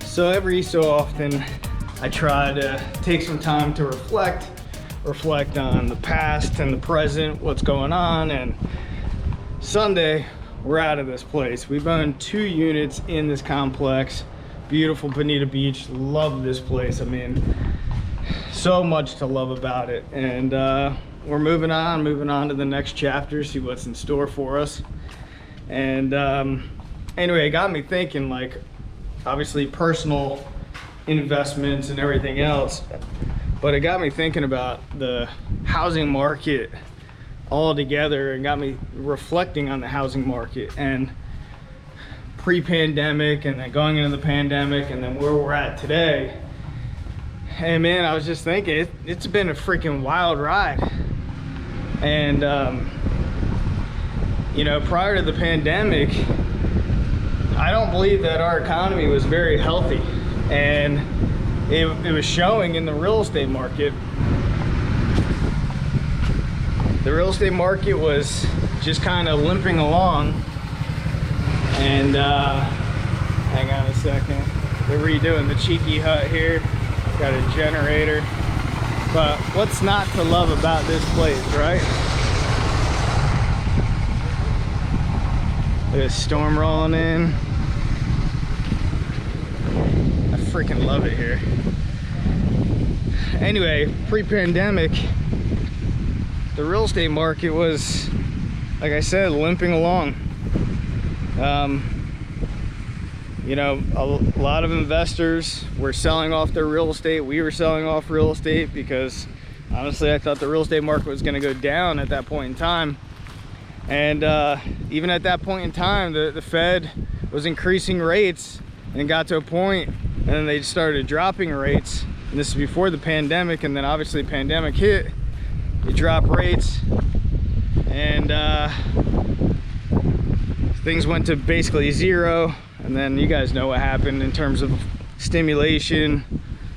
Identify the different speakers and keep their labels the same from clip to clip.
Speaker 1: So every so often, I try to take some time to reflect on the past and the present, what's going on. And Sunday, we're out of this place. We've owned 2 units in this complex. Beautiful Bonita Beach, love this place. I mean, so much to love about it. And we're moving on to the next chapter, see what's in store for us. And anyway, it got me thinking, like, obviously personal investments and everything else, but it got me thinking about the housing market altogether, and got me reflecting on the housing market and pre-pandemic, and then going into the pandemic, and then where we're at today. And man, I was just thinking, it's been a freaking wild ride. And you know, prior to the pandemic, I don't believe that our economy was very healthy, and it was showing in the real estate market. The real estate market was just kind of limping along. And hang on a second, they're redoing the cheeky hut here, got a generator. But what's not to love about this place, right? Look at this storm rolling in. I freaking love it here. Anyway, pre-pandemic, the real estate market was, like I said, limping along. You know, a lot of investors were selling off their real estate. We were selling off real estate because honestly, I thought the real estate market was going to go down at that point in time. And even at that point in time, the Fed was increasing rates, and got to a point, and then they started dropping rates. And this is before the pandemic, and then obviously the pandemic hit. They dropped rates, and things went to basically zero. And then you guys know what happened in terms of stimulation,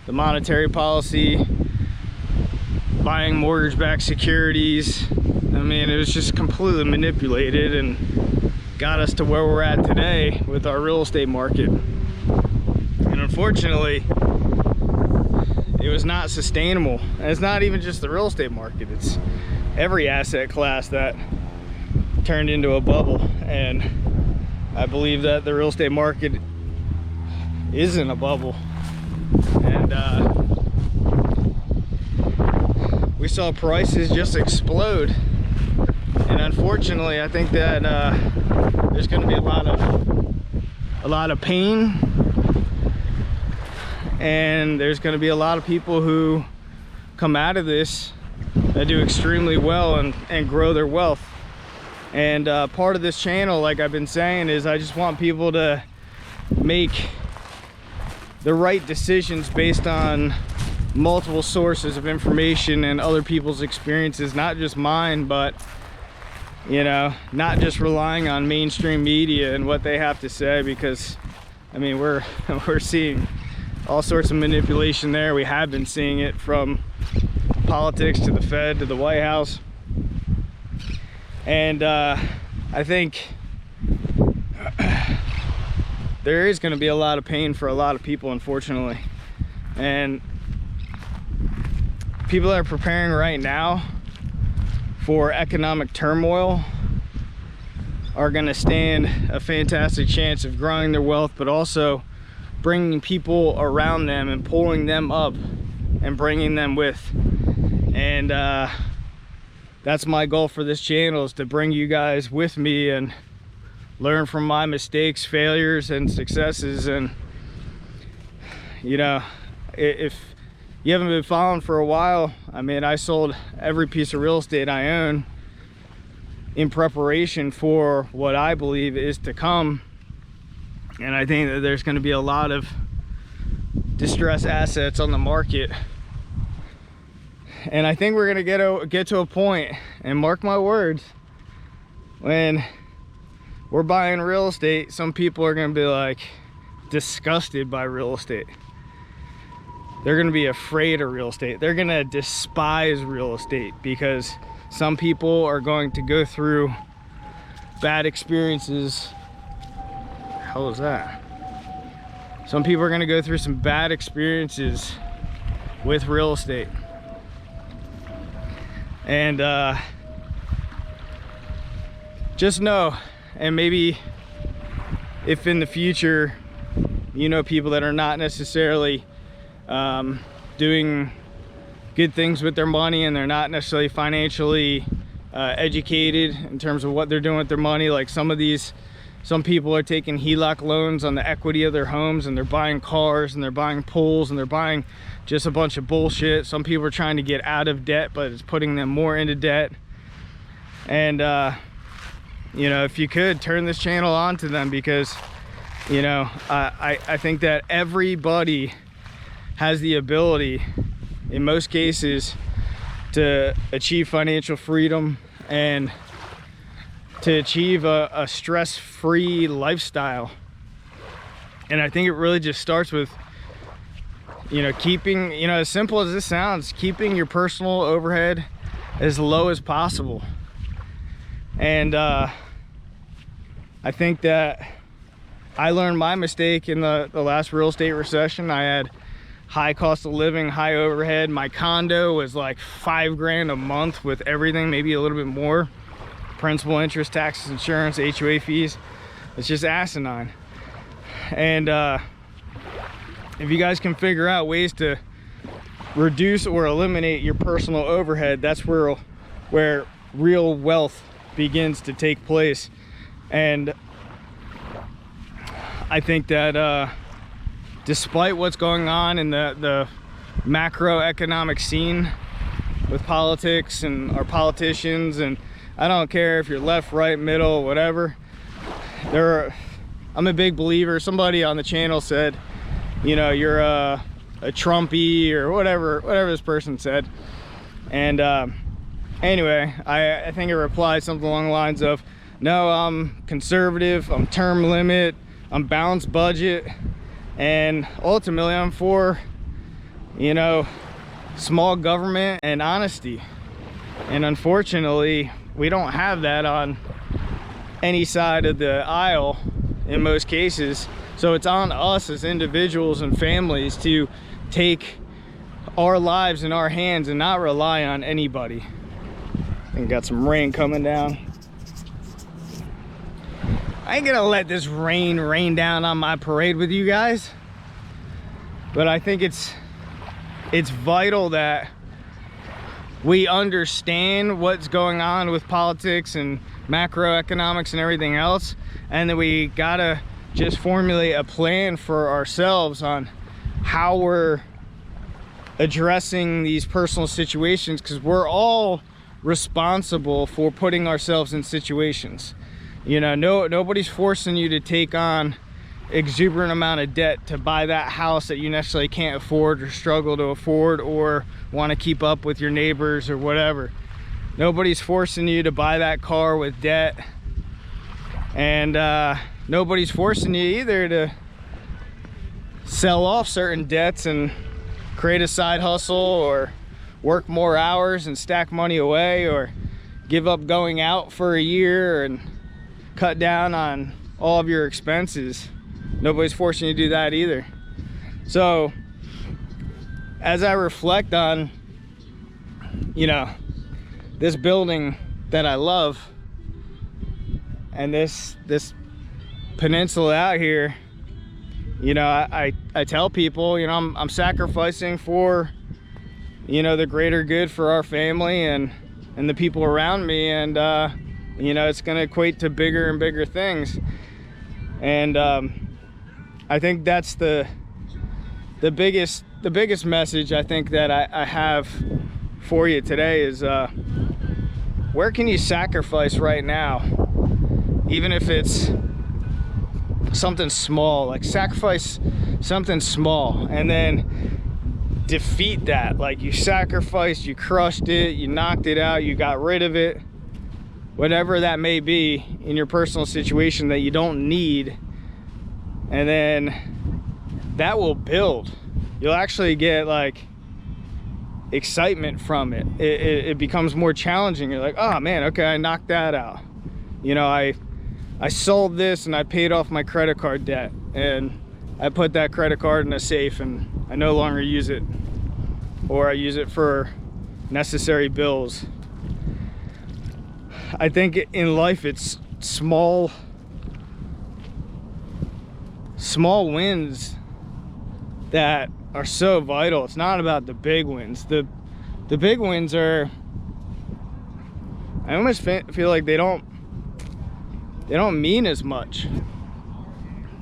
Speaker 1: the monetary policy, buying mortgage-backed securities. I mean, it was just completely manipulated and got us to where we're at today with our real estate market. And unfortunately, it was not sustainable. And it's not even just the real estate market, it's every asset class that turned into a bubble. And I believe that the real estate market is in a bubble. And we saw prices just explode. And unfortunately, I think that there's going to be a lot of pain, and there's going to be a lot of people who come out of this that do extremely well and grow their wealth. And part of this channel, like I've been saying, is I just want people to make the right decisions based on multiple sources of information and other people's experiences, not just mine, but you know, not just relying on mainstream media and what they have to say, because I mean, we're seeing all sorts of manipulation there. We have been seeing it from politics to the Fed to the White House. And I think there is going to be a lot of pain for a lot of people, unfortunately. And people that are preparing right now for economic turmoil are going to stand a fantastic chance of growing their wealth, but also bringing people around them and pulling them up and bringing them with. And that's my goal for this channel, is to bring you guys with me and learn from my mistakes, failures, and successes. And you know, if you haven't been following for a while, I mean, I sold every piece of real estate I own in preparation for what I believe is to come. And I think that there's going to be a lot of distressed assets on the market. And I think we're going to get to a point, and mark my words, when we're buying real estate, some people are gonna be like disgusted by real estate. They're gonna be afraid of real estate. They're gonna despise real estate because some people are going to go through bad experiences. How was that? Some people are gonna go through some bad experiences with real estate. And just know, and maybe if in the future, you know, people that are not necessarily doing good things with their money, and they're not necessarily financially educated in terms of what they're doing with their money. Like some people are taking HELOC loans on the equity of their homes, and they're buying cars, and they're buying pools, and they're buying just a bunch of bullshit. Some people are trying to get out of debt, but it's putting them more into debt. And you know, if you could turn this channel on to them, because you know, I think that everybody has the ability, in most cases, to achieve financial freedom and to achieve a stress-free lifestyle. And I think it really just starts with, you know, keeping, you know, as simple as this sounds, keeping your personal overhead as low as possible. And I think that I learned my mistake in the last real estate recession. I had high cost of living, high overhead. My condo was like $5 grand a month with everything, maybe a little bit more. Principal, interest, taxes, insurance, HOA fees. It's just asinine. And if you guys can figure out ways to reduce or eliminate your personal overhead, that's where real wealth begins to take place. And I think that despite what's going on in the macroeconomic scene with politics and our politicians, and I don't care if you're left, right, middle, whatever, I'm a big believer. Somebody on the channel said, you know, you're a Trumpy or whatever this person said. And anyway, I think it replied something along the lines of, no, I'm conservative, I'm term limit, I'm balanced budget, and ultimately I'm for, you know, small government and honesty. And unfortunately, we don't have that on any side of the aisle in most cases. So it's on us as individuals and families to take our lives in our hands and not rely on anybody. I think got some rain coming down. I ain't gonna let this rain down on my parade with you guys, but I think it's vital that we understand what's going on with politics and macroeconomics and everything else, and that we gotta just formulate a plan for ourselves on how we're addressing these personal situations, because we're all responsible for putting ourselves in situations. You know, nobody's forcing you to take on exuberant amount of debt to buy that house that you necessarily can't afford or struggle to afford or want to keep up with your neighbors or whatever. Nobody's forcing you to buy that car with debt, and nobody's forcing you either to sell off certain debts and create a side hustle or work more hours and stack money away, or give up going out for a year and cut down on all of your expenses. Nobody's forcing you to do that either. So as I reflect on, you know, this building that I love and this peninsula out here, you know, I tell people, you know, I'm sacrificing for, you know, the greater good for our family and the people around me, and you know, it's going to equate to bigger and bigger things. And I think that's the biggest message I think that I have for you today is, where can you sacrifice right now, even if it's something small? Like, sacrifice something small and then defeat that. Like, you sacrificed, you crushed it, you knocked it out, you got rid of it, whatever that may be in your personal situation that you don't need, and then that will build. You'll actually get like excitement from it. It becomes more challenging. You're like, oh man, okay, I knocked that out. You know, I sold this and I paid off my credit card debt, and I put that credit card in a safe and I no longer use it, or I use it for necessary bills. I think in life it's small wins that are so vital. It's not about the big wins. The big wins are, I almost feel like they don't mean as much.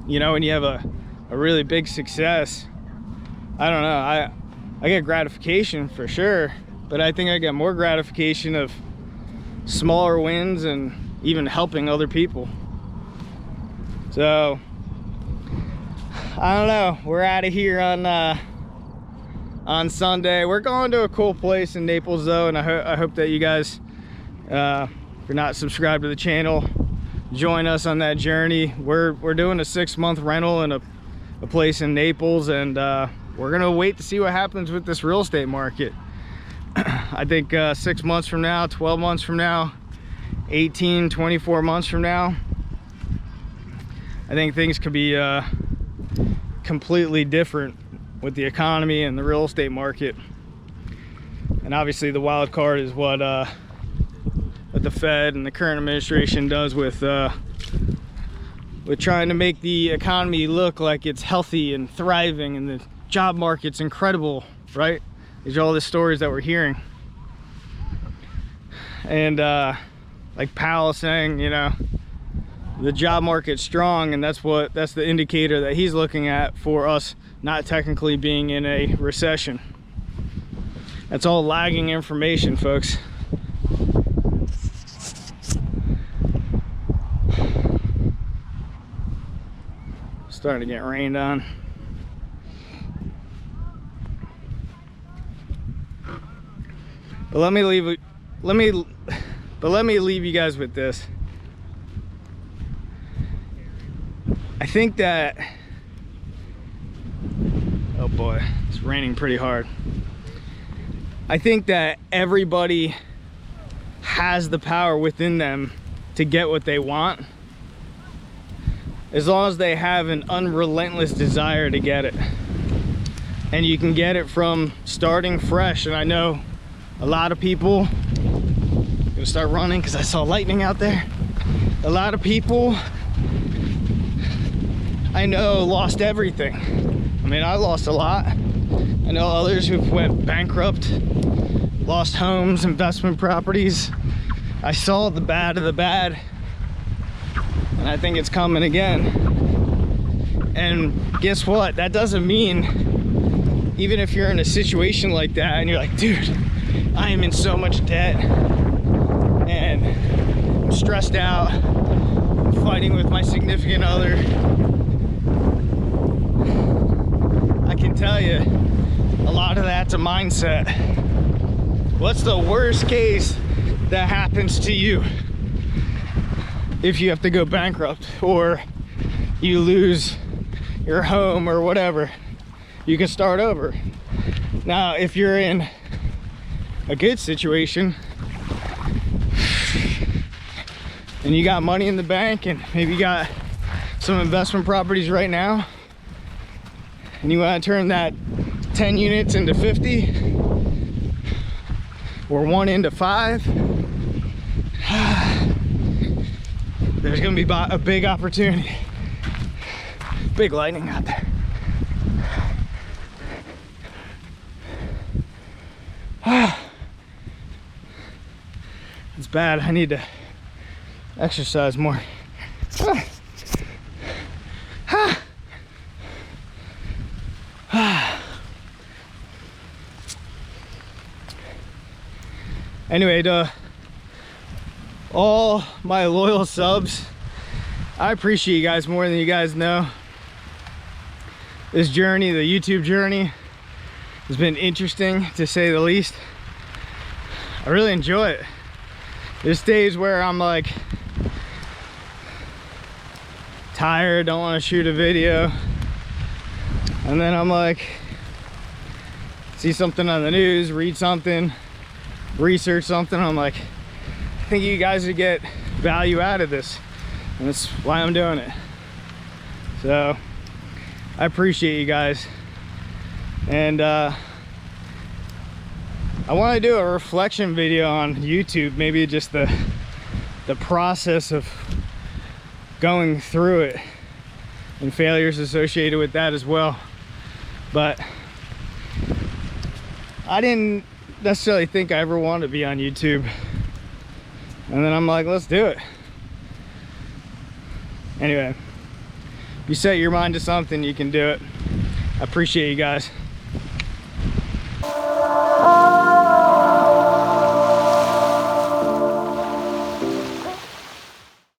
Speaker 1: You know, when you have a really big success, I don't know, I get gratification for sure, but I think I get more gratification of smaller wins and even helping other people. So I don't know, we're out of here on Sunday. We're going to a cool place in Naples though, and I hope that you guys, if you're not subscribed to the channel, join us on that journey. We're doing a 6-month rental in a place in Naples, and we're gonna wait to see what happens with this real estate market. I think 6 months from now, 12 months from now, 18, 24 months from now, I think things could be completely different with the economy and the real estate market. And obviously the wild card is what the Fed and the current administration does with trying to make the economy look like it's healthy and thriving and the job market's incredible, right? These are all the stories that we're hearing. And like Powell saying, you know, the job market's strong, and that's the indicator that he's looking at for us not technically being in a recession. That's all lagging information, folks. Starting to get rained on. But let me leave you guys with this. I think that, oh boy, it's raining pretty hard. I think that everybody has the power within them to get what they want, as long as they have an unrelentless desire to get it. And you can get it from starting fresh. And I know a lot of people, I'm gonna start running because I saw lightning out there. A lot of people I know lost everything. I mean, I lost a lot. I know others who've went bankrupt, lost homes, investment properties. I saw the bad of the bad, and I think it's coming again. And guess what? That doesn't mean, even if you're in a situation like that and you're like, dude, I am in so much debt and I'm stressed out, I'm fighting with my significant other, I can tell you a lot of that's a mindset. What's the worst case that happens to you if you have to go bankrupt or you lose your home or whatever? You can start over. Now, if you're in a good situation and you got money in the bank and maybe you got some investment properties right now and you want to turn that 10 units into 50 or 1 into 5, there's gonna be a big opportunity. Big lightning out there. It's bad. I need to exercise more. Anyway, to all my loyal subs, I appreciate you guys more than you guys know. This journey, the YouTube journey, has been interesting to say the least. I really enjoy it. There's days where I'm like tired, don't want to shoot a video, and then I'm like, see something on the news, read something, research something, I'm like, I think you guys would get value out of this, and that's why I'm doing it. So I appreciate you guys, and I want to do a reflection video on YouTube, maybe just the process of going through it and failures associated with that as well. But I didn't necessarily think I ever wanted to be on YouTube, and then I'm like, let's do it. Anyway, if you set your mind to something, you can do it. I appreciate you guys.